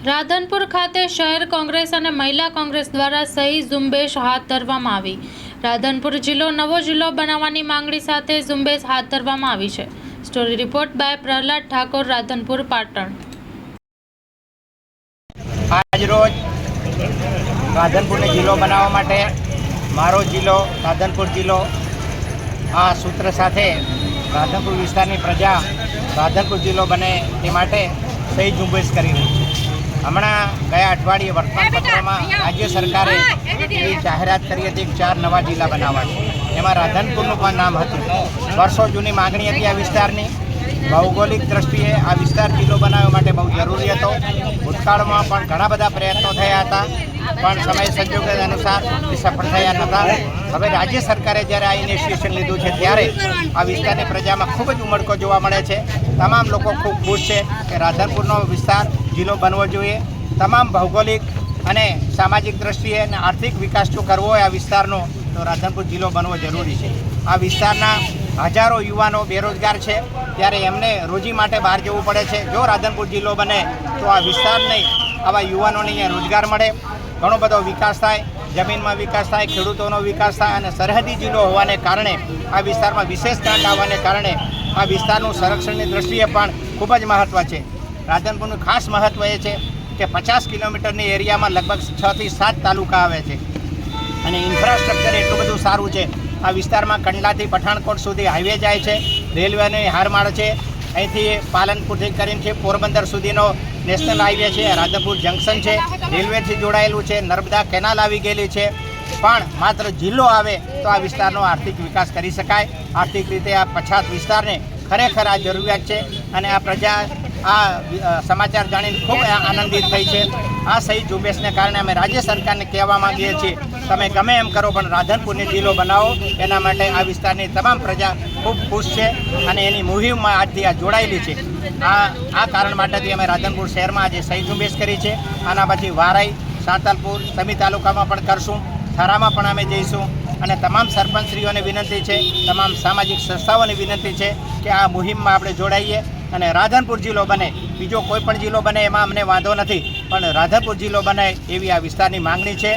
રાધનપુર ખાતે શહેર કોંગ્રેસ અને મહિલા કોંગ્રેસ દ્વારા સહી ઝુંબેશ હાથ ધરવામાં આવી। રાધનપુર જિલ્લો નવો જિલ્લો બનાવવાની માંગણી સાથે ઝુંબેશ હાથ ધરવામાં આવી છે। Story report by Prahlad Thakor, Radhanpur, Patan. આજ રોજ રાધનપુરને જિલ્લો બનાવવા માટે મારો જિલ્લો રાધનપુર જિલ્લો આ સૂત્ર સાથે રાધનપુર વિસ્તારની પ્રજા રાધનપુર જિલ્લો બને તે માટે સહી ઝુંબેશ કરી રહી છે। હમણાં ગયા અઠવાડિયે વર્તમાનપત્રમાં રાજ્ય સરકારે એવી જાહેરાત કરી હતી કે 4 નવા જિલ્લા બનાવવા છે। એમાં રાધનપુરનું પણ નામ હતું। વર્ષો જૂની માગણી હતી આ વિસ્તારની। ભૌગોલિક દ્રષ્ટિએ આ વિસ્તાર જિલ્લો બનાવવા માટે બહુ જરૂરી હતો। ભૂતકાળમાં પણ ઘણા બધા પ્રયત્નો થયા હતા, પણ સમય સંજોગો અનુસાર એ સફળ થયા નહોતા। હવે રાજ્ય સરકારે જ્યારે આ ઇનિશિયેશન લીધું છે ત્યારે આ વિસ્તારની પ્રજામાં ખૂબ જ ઉમળકો જોવા મળે છે। તમામ લોકો ખૂબ ખુશ છે કે રાધનપુરનો વિસ્તાર જિલ્લો બનવો જોઈએ। તમામ ભૌગોલિક અને સામાજિક દ્રષ્ટિએ અને આર્થિક વિકાસ જો કરવો હોય આ વિસ્તારનો તો રાધનપુર જિલ્લો બનવો જરૂરી છે। આ વિસ્તારના હજારો યુવાનો બેરોજગાર છે, ત્યારે એમને રોજી માટે બહાર જવું પડે છે। જો રાધનપુર જિલ્લો બને તો આ વિસ્તારને આવા યુવાનોને અહીંયા રોજગાર મળે, ઘણો બધો વિકાસ થાય, જમીનમાં વિકાસ થાય, ખેડૂતોનો વિકાસ થાય અને સરહદી જિલ્લો હોવાને કારણે આ વિસ્તારમાં વિશેષ ગ્રાન્ટ આવવાને કારણે આ વિસ્તારનું સંરક્ષણની દ્રષ્ટિએ પણ ખૂબ જ મહત્ત્વ છે। રાધનપુરનું ખાસ મહત્ત્વ એ છે કે 50 કિલોમીટરની એરિયામાં લગભગ 6 થી 7 તાલુકા આવે છે અને ઇન્ફ્રાસ્ટ્રક્ચર એટલું બધું સારું છે। આ વિસ્તારમાં કંડલાથી પઠાણકોટ સુધી હાઈવે જાય છે, રેલવેની હારમાળ છે, અહીંથી પાલનપુરથી કરીને છે પોરબંદર સુધીનો નેશનલ હાઈવે છે, રાધનપુર જંકશન છે, રેલવેથી જોડાયેલું છે, નર્મદા કેનાલ આવી ગયેલી છે। પણ માત્ર જિલ્લો આવે તો આ વિસ્તારનો આર્થિક વિકાસ કરી શકાય। આર્થિક રીતે આ પછાત વિસ્તારને ખરેખર આ જરૂરિયાત છે અને આ પ્રજા આ સમાચાર જાણીને ખૂબ આનંદિત થઈ છે। આ સહી ઝુંબેશને કારણે અમે રાજ્ય સરકારને કહેવા માંગીએ છીએ, તમે ગમે એમ કરો પણ રાધનપુરને જિલ્લો બનાવો। એના માટે આ વિસ્તારની તમામ પ્રજા ખૂબ ખુશ છે અને એની મુહિમમાં આજથી આ જોડાયેલી છે। આ કારણ માટેથી અમે રાધનપુર શહેરમાં આજે સહી ઝુંબેશ કરી છે। આના પછી વારાઈ, સાંતલપુર, સમી તાલુકામાં પણ કરશું, થરામાં પણ અમે જઈશું અને તમામ સરપંચશ્રીઓને વિનંતી છે, તમામ સામાજિક સંસ્થાઓને વિનંતી છે કે આ મુહિમમાં આપણે જોડાઈએ અને રાધનપુર જિલ્લો બને। બીજો કોઈ પણ જિલ્લો બને એમાં અમને વાંધો નથી, પણ રાધનપુર જિલ્લો બને એવી આ વિસ્તારની માંગણી છે।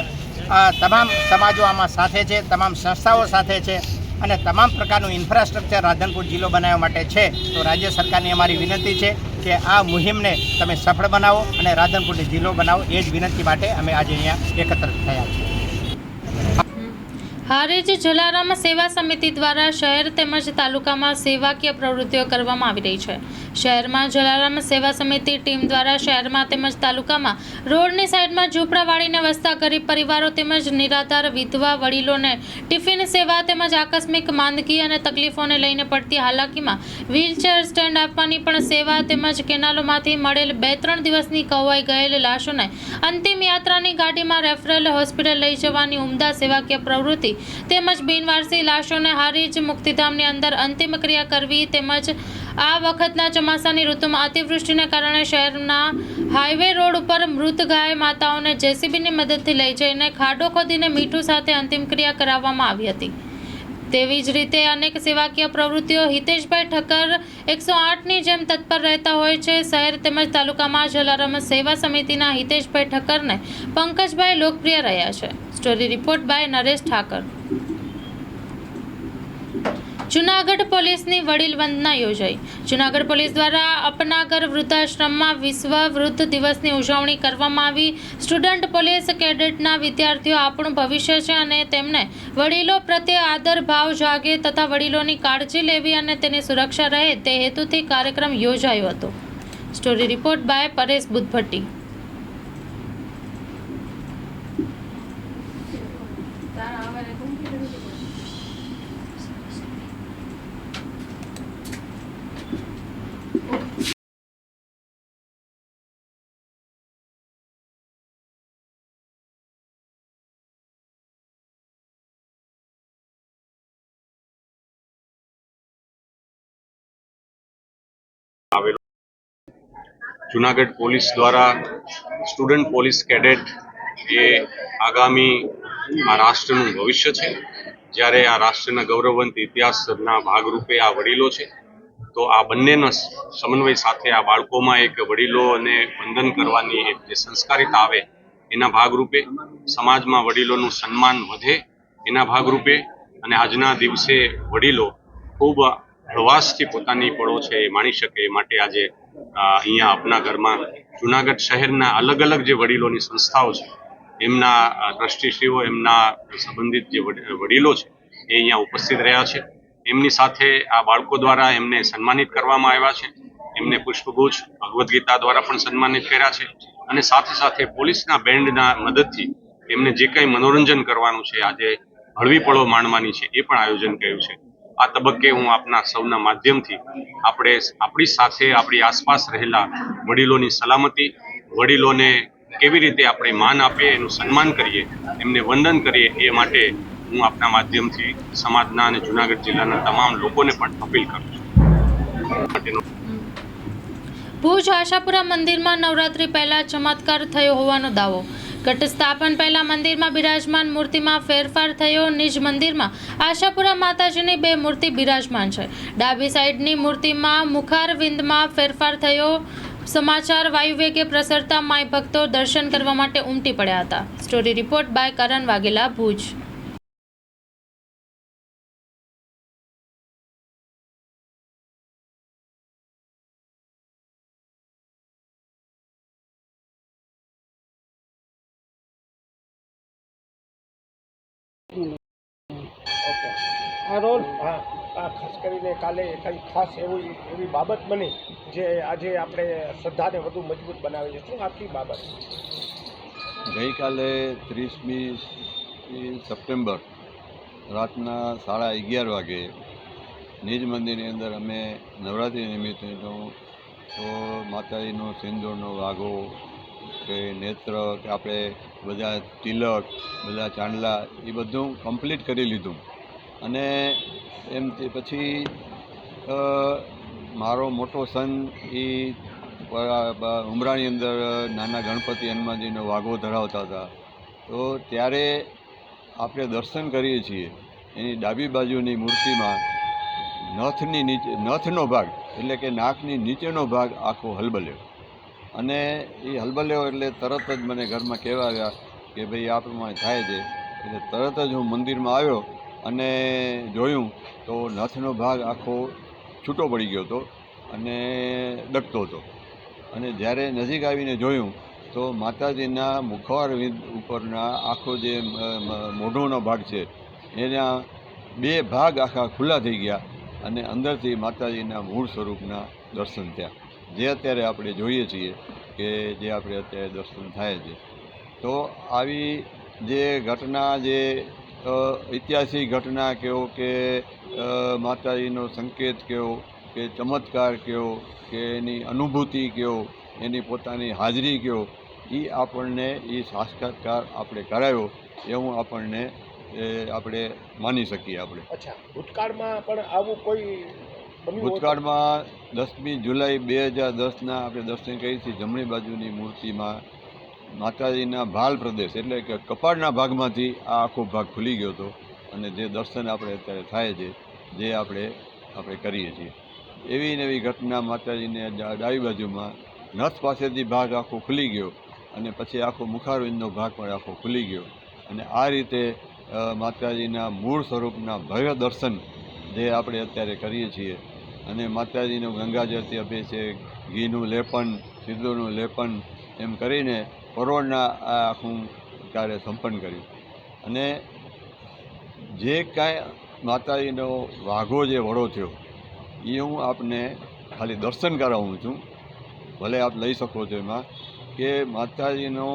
આ તમામ સમાજો આમાં સાથે છે, તમામ સંસ્થાઓ સાથે છે અને તમામ પ્રકારનું ઇન્ફ્રાસ્ટ્રક્ચર રાધનપુર જિલ્લો બનાવવા માટે છે। તો રાજ્ય સરકારની અમારી વિનંતી છે કે આ મુહિમને તમે સફળ બનાવો અને રાધનપુરને જિલ્લો બનાવો। એ જ વિનંતી માટે અમે આજે અહીંયા એકત્ર થયા છીએ। હારીજ જલારામ સેવા સમિતિ દ્વારા શહેર તેમજ તાલુકામાં સેવાકીય પ્રવૃત્તિઓ કરવામાં આવી રહી છે। શહેરમાં જલારામ સેવા સમિતિ ટીમ દ્વારા શહેરમાં તેમજ તાલુકામાં રોડની સાઈડમાં ઝૂંપડાવાળીને વસતા ગરીબ પરિવારો તેમજ નિરાધાર વિધવા વડીલોને ટિફિન સેવા તેમજ આકસ્મિક માંદગી અને તકલીફોને લઈને પડતી હાલાકીમાં વ્હીલચેર સ્ટેન્ડ આપવાની પણ સેવા તેમજ કેનાલોમાંથી મળેલ 2-3 દિવસની ખોવાઈ ગયેલ લાશોને અંતિમ યાત્રાની ગાડીમાં રેફરલ હોસ્પિટલ લઈ જવાની ઉમદા સેવાકીય પ્રવૃત્તિ તેમજ બિનવારસી લાશોને હારીજ મુક્તિધામની અંદર અંતિમ ક્રિયા કરવી તેમજ આ વખતના ચોમાસાની ઋતુમાં અતિવૃષ્ટિને કારણે શહેરના હાઈવે રોડ ઉપર મૃત ગાય માતાઓને જેસીબીની મદદથી લઈ જઈને ખાડો ખોદીને મીઠું સાથે અંતિમ ક્રિયા કરાવવામાં આવી હતી। તેવી જ રીતે અનેક સેવાકીય પ્રવૃત્તિઓ હિતેશભાઈ ઠક્કર 108ની જેમ તત્પર રહેતા હોય છે। શહેર તેમજ તાલુકામાં જલારામ સેવા સમિતિના હિતેશભાઈ ઠક્કરને પંકજભાઈ લોકપ્રિય રહ્યા છે। Story report by Naresh Thakar. Junagadh પોલીસની વડીલ વંદના યોજાઈ। જૂનાગઢ પોલીસ દ્વારા અપનાગર વૃદ્ધાશ્રમમાં વિશ્વ વૃદ્ધ દિવસની ઉજવણી કરવામાં આવી। સ્ટુડન્ટ પોલીસ કેડેટના વિદ્યાર્થીઓ આપણું ભવિષ્ય છે અને તેમને વડીલો પ્રત્યે આદર ભાવ જાગે તથા વડીલોની કાળજી લેવી અને તેની સુરક્ષા રહે તે હેતુથી કાર્યક્રમ યોજાયો હતો। Story report by Paresh Buddhbhatti. Junagadh police દ્વારા સ્ટુડન્ટ પોલીસ કેડેટ એ આગામી આ રાષ્ટ્રનું ભવિષ્ય છે। જ્યારે આ રાષ્ટ્રના ગૌરવવંત ઇતિહાસના ભાગરૂપે આ વડીલો છે તો આ બંનેનો સમન્વય સાથે આ બાળકોમાં એક વડીલોને વંદન કરવાની એક જે સંસ્કારિતા આવે એના ભાગરૂપે સમાજમાં વડીલોનું સન્માન વધે એના ભાગરૂપે અને આજના દિવસે વડીલો ખૂબ હળવાશથી પોતાની પળો છે એ માણી શકે એ માટે આજે અહીંયા આપના ઘરમાં જુનાગઢ શહેરના અલગ અલગ જે વડીલોની સંસ્થાઓ છે એમના ટ્રસ્ટીશ્રીઓ એમના સંબંધિત જે વડીલો છે એ અહીંયા ઉપસ્થિત રહ્યા છે. એમની સાથે આ બાળકો દ્વારા એમને સન્માનિત કરવામાં આવ્યા છે. એમને પુષ્પગુચ્છ ભગવદ્ ગીતા દ્વારા પણ સન્માનિત કર્યા છે અને સાથે સાથે પોલીસના બેન્ડના મદદથી એમને જે કંઈ મનોરંજન કરવાનું છે, આજે હળવી પળો માણવાની છે, એ પણ આયોજન કર્યું છે. આ તબક્કે હું આપના સૌના માધ્યમથી આપણે આપણી સાથે આપણી આસપાસ રહેલા વડીલોની સલામતી, વડીલોને કેવી રીતે આપણે માન આપીએ, એનું સન્માન કરીએ, એમને વંદન કરીએ એ માટે હું આપના માધ્યમથી સમાજના અને જુનાગઢ જિલ્લાના તમામ લોકોને પણ અપીલ કરું છું. ભુજ આશાપુરા મંદિરમાં નવરાત્રી પહેલા ચમત્કાર થયો હોવાનો દાવો. ઘટ સ્થાપન પહેલા મંદિરમાં બિરાજમાન મૂર્તિમાં ફેરફાર થયો. નિજ મંદિરમાં આશાપુરા માતાજીની 2 મૂર્તિ બિરાજમાન છે. ડાબી સાઈડની મૂર્તિમાં મુખારવિંદમાં ફેરફાર થયો. સમાચાર વાયુવેગે પ્રસરતા માય ભક્તો દર્શન કરવા માટે ઉમટી પડ્યા હતા. સ્ટોરી રિપોર્ટ બાય કરણ વાઘેલા, ભુજ. આ રોલ હા, આ ખાસ કરીને કાલે કંઈ ખાસ એવી બાબત બની જે આજે આપણે શ્રદ્ધાને વધુ મજબૂત બનાવે છે. શું આખી બાબત? ગઈકાલે 30મી સપ્ટેમ્બર રાતના 11:30 વાગે નિજ મંદિરની અંદર અમે નવરાત્રિ નિમિત્તેનો તો માતાજીનો સિંદૂરનો વાઘો કે નેત્ર કે આપણે બધા તિલક, બધા ચાંદલા એ બધું કમ્પ્લીટ કરી લીધું. અને એમ તે પછી મારો મોટો સન એ ઉમરાની અંદર નાના ગણપતિ હનુમાનજીનો વાઘો ધરાવતા હતા. તો ત્યારે આપણે દર્શન કરીએ છીએ એની ડાબી બાજુની મૂર્તિમાં નથની નીચે, નથનો ભાગ એટલે કે નાકની નીચેનો ભાગ આખો હલબલ્યો. અને એ હલબલ્યો એટલે તરત જ મને ઘરમાં કહેવા આવ્યા કે ભાઈ આ પ્રમાણે થાય છે. એટલે તરત જ હું મંદિરમાં આવ્યો અને જોયું તો નથનો ભાગ આખો છૂટો પડી ગયો હતો અને ડગતો હતો. અને જ્યારે નજીક આવીને જોયું તો માતાજીના મુખવારવિંદ ઉપરના આખો જે મોઢોનો ભાગ છે એના 2 ભાગ આખા ખુલ્લા થઈ ગયા અને અંદરથી માતાજીના મૂળ સ્વરૂપના દર્શન થયા, જે અત્યારે આપણે જોઈએ છીએ કે જે આપણે અત્યારે દર્શન થાય છે. તો આવી જે ઘટના, જે ઐતિહાસિક ઘટના કહો કે માતાજીનો સંકેત કહો કે ચમત્કાર કહો કે એની અનુભૂતિ કહો, એની પોતાની હાજરી કહો, એ આપણને એ સાક્ષાત્કાર આપણે કરાયો એવું આપણે માની શકીએ. આપણે અચ્છા, ભૂતકાળમાં પણ આવું કોઈ ભૂતકાળમાં 10મી જુલાઈ 2010ના આપણે દર્શન કરીએ છીએ. જમણી બાજુની મૂર્તિમાં માતાજીના ભાલ પ્રદેશ એટલે કે કપાળના ભાગમાંથી આ આખો ભાગ ખુલી ગયો હતો અને જે દર્શન આપણે અત્યારે થાય છે, જે આપણે કરીએ છીએ. એવી ને એવી ઘટના માતાજીને ડાબી બાજુમાં નથ પાસેથી ભાગ આખો ખુલી ગયો અને પછી આખો મુખારવિંદનો ભાગ પણ આખો ખુલી ગયો. અને આ રીતે માતાજીના મૂળ સ્વરૂપના ભવ્ય દર્શન જે આપણે અત્યારે કરીએ છીએ. અને માતાજીનું ગંગાજળથી અભિષેક, ઘીનું લેપન, સિંદૂરનું લેપન એમ કરીને પરોળના આ આખું કાર્ય સંપન્ન કર્યું. અને જે કાંઈ માતાજીનો વાઘો જે વડો થયો એ હું આપને ખાલી દર્શન કરાવું છું, ભલે આપ લઈ શકો છો. એમાં કે માતાજીનો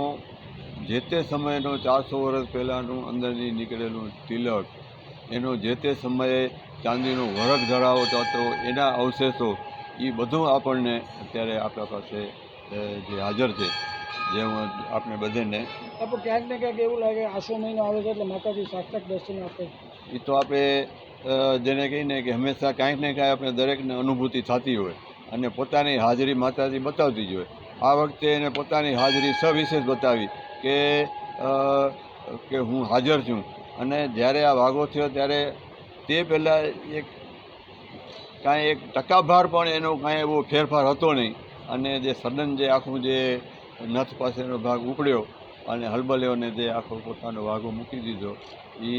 જે તે સમયનો 400 વર્ષ પહેલાંનું અંદરની નીકળેલું તિલક, એનો જે તે સમયે ચાંદીનો વરખ ધરાવતો હતો એના અવશેષો, એ બધું આપણને અત્યારે આપણા પાસે જે હાજર છે, જે હું આપણે બધાને આપણે ક્યાંક ને ક્યાંક એવું લાગે આસો મહિનો આવે છે એટલે માતાજી સાક્ષાત દર્શન આપે. એ તો આપણે જેને કહીને કે હંમેશા કાંઈક ને કાંઈ આપણે દરેકને અનુભૂતિ થતી હોય અને પોતાની હાજરી માતાજી બતાવતી જ હોય. આ વખતે એને પોતાની હાજરી સવિશેષ બતાવી કે હું હાજર છું. અને જ્યારે આ વાઘો થયો ત્યારે તે પહેલાં એક કાંઈ એક ટકાભાર પણ એનો કાંઈ એવો ફેરફાર હતો નહીં. અને જે સડન જે આખું જે નથ પાસેનો ભાગ ઉપડ્યો અને હલબલ્યોને જે આખો પોતાનો વાઘો મૂકી દીધો, એ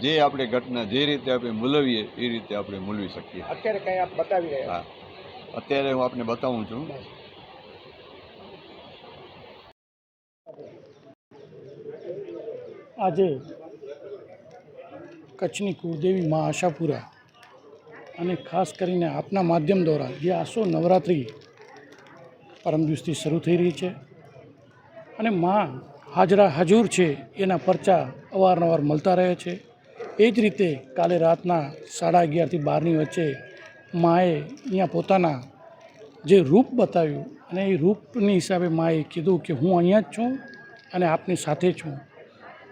જે આપણે ઘટના જે રીતે આપણે મૂલવીએ એ રીતે આપણે મૂલવી શકીએ. અત્યારે કંઈ આપ બતાવી રહ્યા હા, અત્યારે હું આપને બતાવું છું. આજે કચ્છની કુળદેવી મા આશાપુરા અને ખાસ કરીને આપના માધ્યમ દ્વારા જે આસો નવરાત્રિ પરમ દિવસથી શરૂ થઈ રહી છે અને મા હાજરા હજૂર છે એના પરચા અવારનવાર મળતા રહે છે. એ જ રીતે કાલે રાતના 11:30થી 12ની વચ્ચે માએ અહીંયા પોતાના જે રૂપ બતાવ્યું અને એ રૂપની હિસાબે માએ કીધું કે હું અહીંયા જ છું અને આપની સાથે છું.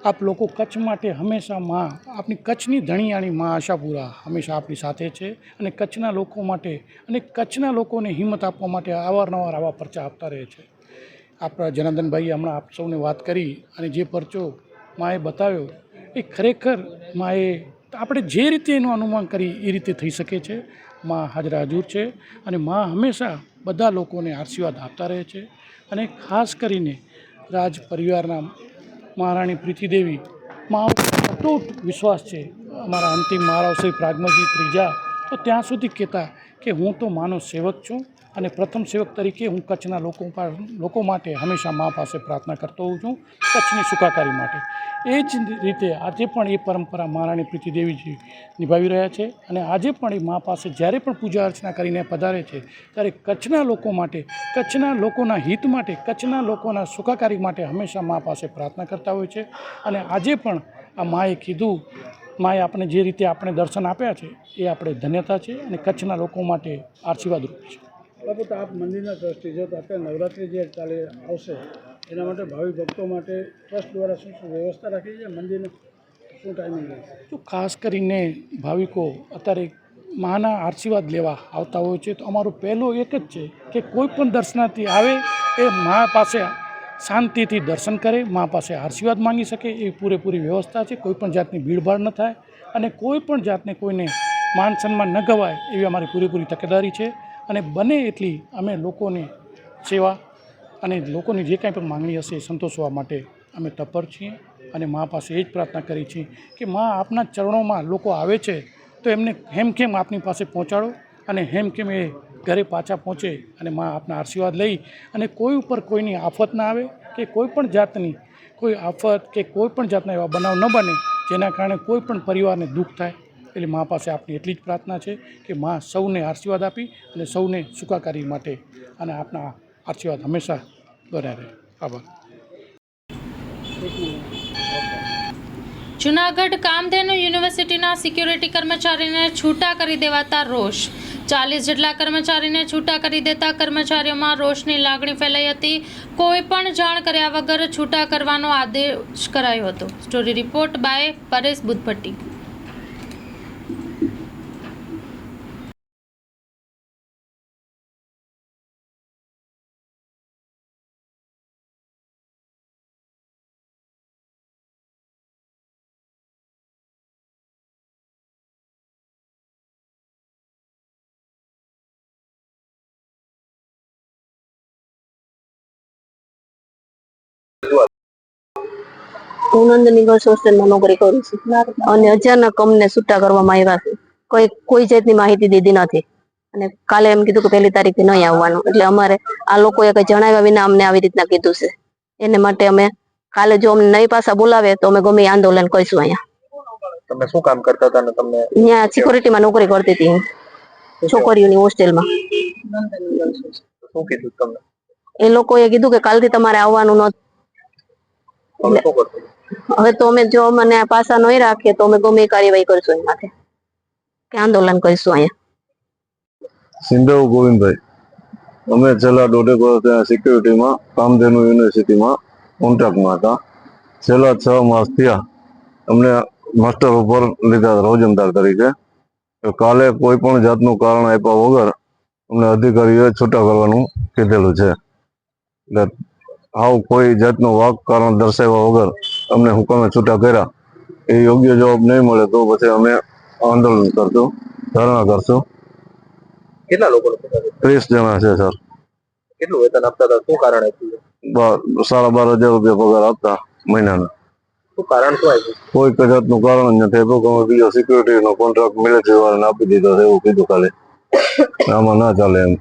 આપ લોકો કચ્છ માટે હંમેશા માં આપણી કચ્છની ધણીયાણી મા આશાપુરા હંમેશા આપણી સાથે છે અને કચ્છના લોકો માટે અને કચ્છના લોકોને હિંમત આપવા માટે અવારનવાર આવા પરચા આપતા રહે છે. આપણા જનાર્દનભાઈએ હમણાં આપ સૌને વાત કરી અને જે પરચો માએ બતાવ્યો એ ખરેખર માએ આપણે જે રીતે એનું અનુમાન કરી એ રીતે થઈ શકે છે. માં હાજર હજૂર છે અને માં હંમેશા બધા લોકોને આશીર્વાદ આપતા રહે છે. અને ખાસ કરીને રાજ પરિવારના મહારાણી પ્રીતિદેવી માં અતૂટ વિશ્વાસ છે. અમારા અંતિમ મહારાજ શ્રી પ્રાગમજી ત્રીજા તો ત્યાં સુધી કહેતા કે હું તો માનો સેવક છું અને પ્રથમ સેવક તરીકે હું કચ્છના લોકો માટે હંમેશા મા પાસે પ્રાર્થના કરતો હોઉં છું, કચ્છની સુખાકારી માટે. એ જ રીતે આજે પણ એ પરંપરા મહારાણી પ્રીતિદેવીજી નિભાવી રહ્યા છે અને આજે પણ એ મા પાસે જ્યારે પણ પૂજા અર્ચના કરીને પધારે છે ત્યારે કચ્છના લોકો માટે, કચ્છના લોકોના હિત માટે, કચ્છના લોકોના સુખાકારી માટે હંમેશા મા પાસે પ્રાર્થના કરતા હોય છે. અને આજે પણ આ માએ કીધું, માએ આપણે જે રીતે આપણે દર્શન આપ્યા છે એ આપણે ધન્યતા છે અને કચ્છના લોકો માટે આશીર્વાદરૂપ છે. બાબુ, તો આપ મંદિરના ટ્રસ્ટી જો તો અત્યારે નવરાત્રિ જે ચાલે આવશે એના માટે ભાવિ ભક્તો માટે ટ્રસ્ટ દ્વારા શું શું વ્યવસ્થા રાખી છે? મંદિરને શું ટાઈમિંગ રહેશે? તો ખાસ કરીને ભાવિકો અત્યારે માના આશીર્વાદ લેવા આવતા હોય છે તો અમારું પહેલું એક જ છે કે કોઈ પણ દર્શનાર્થી આવે એ મા પાસે શાંતિથી દર્શન કરે, મા પાસે આશીર્વાદ માંગી શકે એવી પૂરેપૂરી વ્યવસ્થા છે. કોઈ પણ જાતની ભીડભાડ ન થાય અને કોઈ પણ જાતને કોઈને માન સન્માન ન ગવાય એવી અમારી પૂરેપૂરી તકેદારી છે. અને બને એટલી અમે લોકોની સેવા અને લોકોની જે કાંઈ પણ માંગણી હશે એ સંતોષવા માટે અમે તત્પર છીએ અને મા પાસે એ જ પ્રાર્થના કરી છીએ કે મા આપના ચરણોમાં લોકો આવે છે તો એમને હેમખેમ આપની પાસે પહોંચાડો અને હેમખેમ એ ઘરે પાછા પહોંચે અને મા આપના આશીર્વાદ લઈ અને કોઈ ઉપર કોઈની આફત ના આવે કે કોઈ પણ જાતની કોઈ આફત કે કોઈ પણ જાતના એવા બનાવ ન બને જેના કારણે કોઈ પણ પરિવારને દુઃખ થાય. એટલે મા પાસે આપની એટલી જ પ્રાર્થના છે કે મા સૌને આશીર્વાદ આપી અને સૌને સુખાકારી માટે અને આપના આશીર્વાદ હંમેશા બન્યા રહે. આભાર. જૂનાગઢ કામધેનુ યુનિવર્સિટીના સિક્યુરિટી કર્મચારીને છૂટા કરી દેવાતા રોષ. 40 જેટલા કર્મચારીને છૂટા કરી દેતા કર્મચારીઓમાં રોષની લાગણી ફેલાઈ હતી. કોઈ પણ જાણ કર્યા વગર છૂટા કરવાનો આદેશ કરાયો હતો. Story report by Paresh Buddhbhatti. હું નંદની ગર્લ્સ હોસ્ટેલમાં નોકરી કરું છું અને અચાનક અમને છૂટા કરવામાં આવ્યા છે. કોઈ જાતની માહિતી દીધી નથી અને કાલે એમ કીધું કે 1 તારીખે નહીં આવવાનું. એટલે અમારે આ લોકોએ કઈ જણાવ્યા વિના અમને આવી રીતના કીધું છે. એને માટે અમે કાલે જો અમને નહીં પાછા બોલાવે તો અમે ગમે આંદોલન કરીશું. અહીંયા તમે શું કામ કરતા હતા ને તમને? ત્યાં સિક્યુરિટીમાં નોકરી કરતી હતી છોકરીઓની હોસ્ટેલમાં. શું કીધું તમને? એ લોકોએ કીધું કે કાલથી તમારે આવવાનું નથી. હવે તો અમે જો મને પાછા નહીં રાખીએ તો અમે ગમે કાર્યવાહી કરીશું એની માટે કે આંદોલન કરીશું. અહીંયા સિંધવ ગોવિંદભાઈ, અમે છેલ્લા 1.5 વર્ષ સિક્યુરિટીમાં કામધેનુ યુનિવર્સિટીમાં કોન્ટ્રાક્ટમાં હતા. છેલ્લા 6 માસ થયા અમને માસ્ટર ઉપર લીધા રોજમદાર તરીકે. કાલે કોઈ પણ જાતનું કારણ આપ્યા વગર અમને અધિકારીઓએ છૂટા કરવાનું કીધેલું છે. એટલે આવું કોઈ જાતનું વાક કારણ દર્શાવ્યા વગર અમને હુકમે છૂટા કર્યા. એ યોગ્ય જવાબ નહીં મળે તો પછી અમે આંદોલન કરશું, ધરણા કરશું. કેટલા લોકોને પગાર છે? 30 જણા છે સર. કેટલું વેતન આપતા હતા? શું કારણ આપ્યું? 12,500 રૂપિયા પગાર આપતા મહિનાના. શું કારણ શું આપ્યું? કોઈ જાતનું કારણ જ નથી આપ્યું. અમે બીજો સિક્યુરિટીનો કોન્ટ્રાક્ટ મિલિટરી વાળાને આપી દીધો છે એવું કીધું કાલે. આમાં ના ચાલે એમ.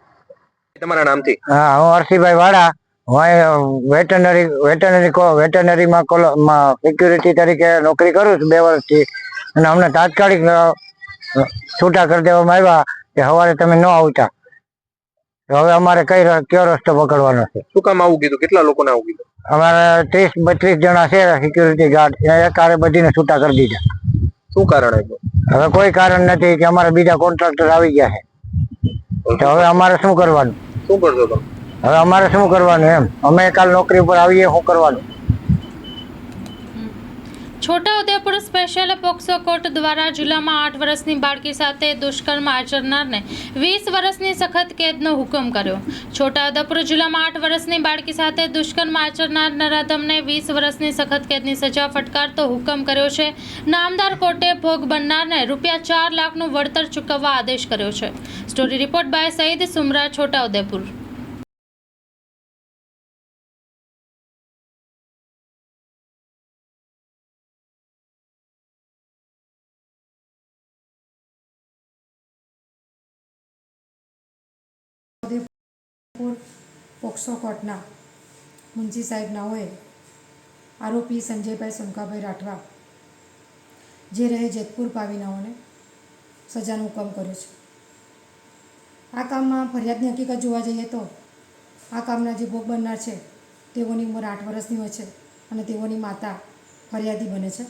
તમારા નામથી? હા, હું હર્ષિભાઈ વાળા. હું વેટરનરીમાં સિક્યુરિટી તરીકે નોકરી કરું છું 2 વર્ષથી, અને અમને તાત્કાલિક છૂટા કરી દેવામાં આવ્યા કે સવારે તમે ન આવતા. હવે અમારે કયો રસ્તો પકડવાનો છે? શું કામ આવું કીધું? કેટલા લોકોને આવું કીધું? અમારે 30-32 જણા છે સિક્યુરિટી ગાર્ડ, એકારે બધીને છૂટા કરી દીધા. શું કારણ આપ્યું? હવે કોઈ કારણ નથી કે અમારે બીજા કોન્ટ્રાક્ટર આવી ગયા છે, તો હવે અમારે શું કરવાનું? શું કરશો તમે? હવે અમારે શું કરવાનું એમ? અમે કાલ નોકરી ઉપર આવીએ, શું કરવાનું? છોટાઉદેપુર સ્પેશિયલ પોક્સો કોર્ટ દ્વારા જિલ્લામાં 8 વર્ષની બાળકી સાથે દુષ્કર્મ આચરનારને 20 વર્ષની સખત કેદનો હુકમ કર્યો. છોટાઉદેપુર જિલ્લામાં 8 વર્ષની બાળકી સાથે દુષ્કર્મ આચરનાર નરાધમને 20 વર્ષની સખત કેદની સજા ફટકારતો હુકમ કર્યો છે. નામદાર કોર્ટે ભોગ બનનારને ₹4 લાખનું વળતર ચૂકવવા આદેશ કર્યો છે. Story report by Saeed Sumra, Chhotaudepur. POCSO કોર્ટના મુંશી સાહેબ નાઓએ આરોપી સંજયભાઈ સોનકાભાઈ રાઠવા જે રહે જેતપુર પાવીનાઓને સજાનો હુકમ કર્યો છે. આ કામમાં ફરિયાદની હકીકત જોવા જઈએ તો આ કામના જે ભોગ બનનાર છે તેઓની ઉંમર 8 વર્ષની હોય છે અને તેઓની માતા ફરિયાદી બને છે.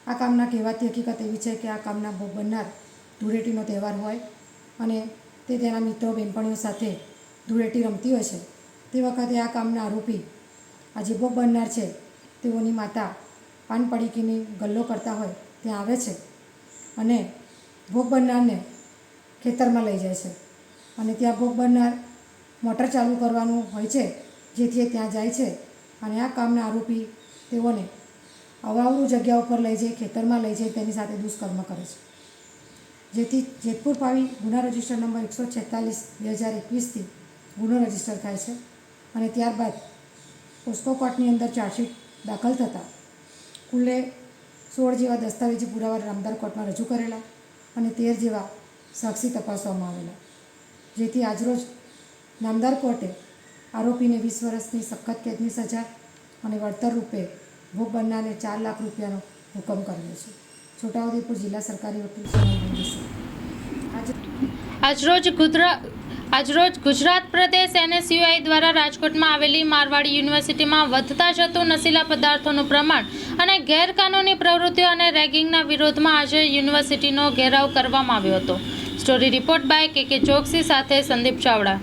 આ કામના કહેવાતી હકીકત એવી છે કે આ કામના ભોગ બનનાર ધૂળેટીનો તહેવાર હોય અને તે તેના મિત્રો બહેનપણીઓ સાથે ધૂળેટી રમતી હોય છે. તે વખતે આ કામના આરોપી આ જે ભોગ બનનાર છે તેઓની માતા પાન પડીકીની ગલ્લો કરતા હોય ત્યાં આવે છે અને ભોગ બનનારને ખેતરમાં લઈ જાય છે અને ત્યાં ભોગ બનનાર મોટર ચાલુ કરવાનું હોય છે, જેથી એ ત્યાં જાય છે અને આ કામના આરોપી તેઓને અવાવરૂ જગ્યા ઉપર લઈ જઈ ખેતરમાં લઈ જઈ તેની સાથે દુષ્કર્મ કરે છે, જેથી જેતપુર પાવી ગુના રજિસ્ટર નંબર 146/2021થી ગુનો રજિસ્ટર થાય છે અને ત્યારબાદ પોસ્કો કોર્ટની અંદર ચાર્જશીટ દાખલ થતાં કુલ્લે 16 જેવા દસ્તાવેજી પુરાવા નામદાર કોર્ટમાં રજૂ કરેલા અને 13 જેવા સાક્ષી તપાસવામાં આવેલા, જેથી આજરોજ નામદાર કોર્ટે આરોપીને 20 વર્ષની સખત કેદની સજા અને વળતર રૂપે ભોગ બનનારને ₹4 લાખ રૂપિયાનો હુકમ કર્યો છે. છોટાઉદેપુર જિલ્લા સરકારી વકીલ આજરોજ ગુજરાત પ્રદેશ NSUI દ્વારા રાજકોટમાં આવેલી મારવાડી યુનિવર્સિટીમાં વધતા જતું નશીલા પદાર્થોનું પ્રમાણ અને ગેરકાનૂની પ્રવૃત્તિઓ અને રેગિંગના વિરોધમાં આજે યુનિવર્સિટીનો ઘેરાવ કરવામાં આવ્યો હતો. Story report by KK Choksi સાથે સંદીપ ચાવડા.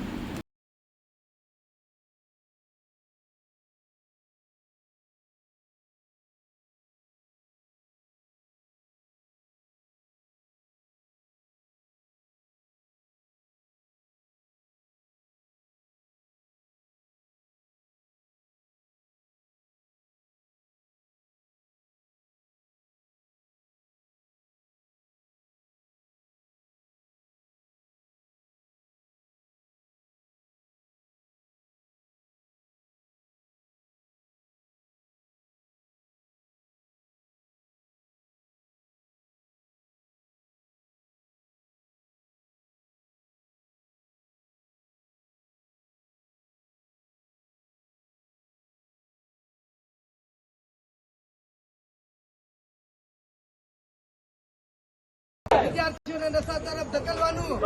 વિદ્યાર્થીઓને નશા તરફ ધકેલવાનું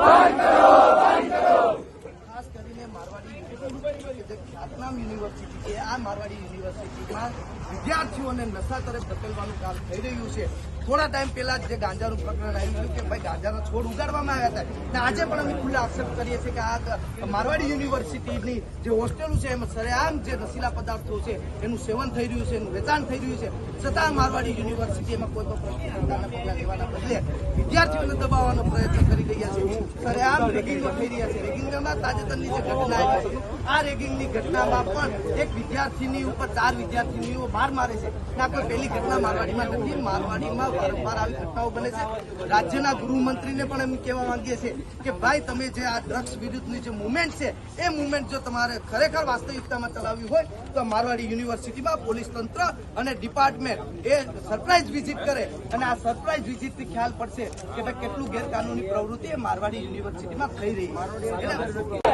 ખાસ કરીને મારવાડી યુનિવર્સિટી જે ખ્યાતનામ યુનિવર્સિટી છે, આ મારવાડી યુનિવર્સિટીમાં વિદ્યાર્થીઓને નશા તરફ ધકેલવાનું કામ થઈ રહ્યું છે. થોડા ટાઈમ પહેલા જે ગાંજાનું પ્રકરણ આવ્યું કે ભાઈ ગાંજાના છોડ ઉગાડવામાં આવ્યા હતા, અને આજે પણ અમે ખુલ્લા આક્ષેપ કરીએ છીએ કે આ મારવાડી યુનિવર્સિટીની જે હોસ્ટેલો છે એમાં સરેઆમ જે નશીલા પદાર્થો છે એનું સેવન થઈ રહ્યું છે, એનું વેચાણ થઈ રહ્યું છે, છતાં મારવાડી યુનિવર્સિટી એમાં કોઈ પણ પગલાં લેવાના બદલે વિદ્યાર્થીઓને દબાવવાનો પ્રયત્ન કરી રહ્યા છે. સરેઆમ રેગિંગો થઈ રહ્યા છે. રેગિંગમાં તાજેતરની જે ઘટના આવી, આ રેગિંગની ઘટનામાં પણ એક વિદ્યાર્થીની ઉપર 4 વિદ્યાર્થીનીઓ માર મારે છે. ના કોઈ પહેલી ઘટના મારવાડીમાં નથી. મારવાડીમાં વારંવાર આવી ઘટનાઓ બને છે. રાજ્યના ગૃહમંત્રીને પણ એમ કહેવા માંગીએ છીએ કે ભાઈ તમે જે આ ડ્રગ્સ વિરુદ્ધની જે મુવમેન્ટ છે એ મુવમેન્ટ જો તમારે ખરેખર વાસ્તવિકતામાં ચલાવવી હોય તો મારવાડી યુનિવર્સિટીમાં પોલીસ તંત્ર અને ડિપાર્ટમેન્ટ એ સરપ્રાઇઝ વિઝિટ કરે અને આ સરપ્રાઇઝ વિઝિટથી ખ્યાલ પડશે કે ભાઈ કેટલું ગેરકાનૂની પ્રવૃત્તિ એ મારવાડી યુનિવર્સિટીમાં થઈ રહી છે.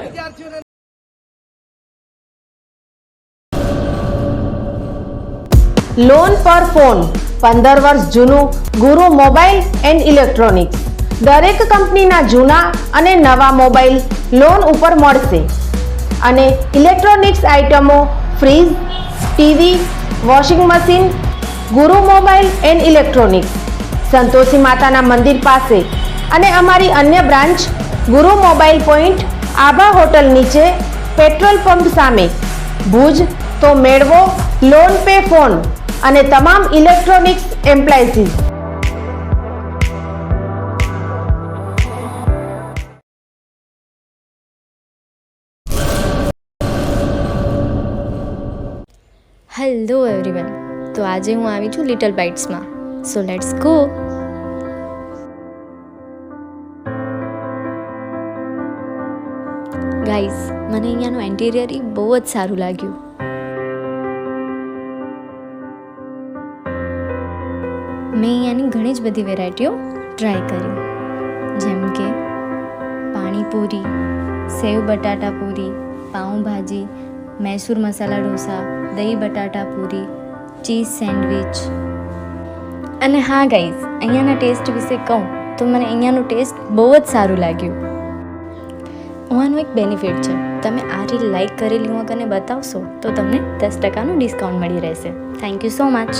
વિદ્યાર્થીઓને લોન પર ફોન 15 વર્ષ જૂનું ગુરુ મોબાઈલ એન્ડ ઇલેક્ટ્રોનિક્સ. દરેક કંપનીના જૂના અને નવા મોબાઈલ લોન ઉપર મળશે અને ઇલેક્ટ્રોનિક્સ આઇટમો ફ્રીજ, ટીવી, વોશિંગ મશીન. ગુરુ મોબાઈલ એન્ડ ઇલેક્ટ્રોનિક્સ, સંતોષી માતાના મંદિર પાસે અને અમારી અન્ય બ્રાન્ચ ગુરુ મોબાઈલ પોઈન્ટ, આભા હોટલ નીચે, પેટ્રોલ પંપ સામે, ભુજ. તો મેળવો લોન પે ફોન અને તમામ ઇલેક્ટ્રોનિક્સ એપ્લાયન્સીસ. હેલો એવરીવન, તો આજે હું આવી છું લિટલ બાઇટ્સમાં. So let's go. ગાઈઝ, મને અહીંયાનું એન્ટિરિયર બહુ જ સારું લાગ્યું. મેં અહીંયાની ઘણી જ બધી વેરાયટીઓ ટ્રાય કરી, જેમ કે પાણીપુરી, સેવ બટાટા પૂરી, પાઉંભાજી, મૈસૂર મસાલા ઢોસા, દહીં બટાટા પૂરી, ચીઝ સેન્ડવિચ. અને હા ગાઈઝ, અહીંયાના ટેસ્ટ વિશે કહું તો મને અહીંયાનું ટેસ્ટ બહુ જ સારું લાગ્યું. આનું એક બેનિફિટ છે, તમે આ રીલ લાઈક કરેલી હું અને બતાવશો તો તમને 10% ડિસ્કાઉન્ટ મળી રહેશે. Thank you so much.